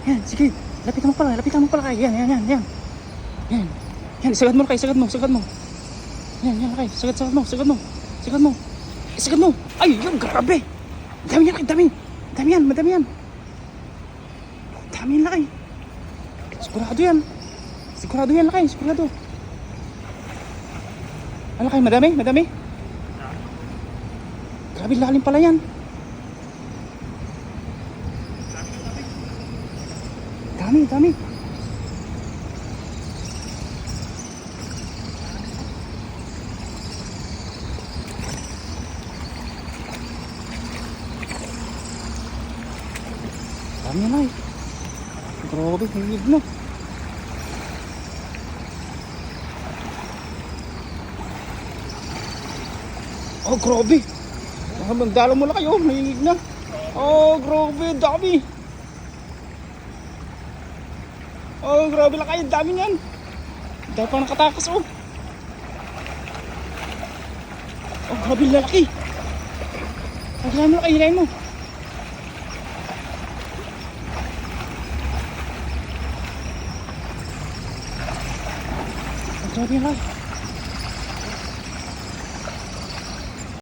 Yan, sige. Lapitan mo pala kay. Yan. Yan. Yan, sagad mo kay, sagad mo. Yan, kay. Sagad mo. Ay, yun, grabe. Dami yan, madami yan. Dami yan, laki. Sigurado yan, laki, sigurado. Ano kay, madami? Grabe, lalim pala yan. Dami. Dami yan ay. Grabe, hingid na. Oh, grabe. Magdala mo na kayo, hingid na. Oh, grabe, dami. Oh, grabe lang kayo, dami niyan. Dahil pa nakatakas, oh. Oh, grabe lalaki. Hilahin mo. Grabe yan,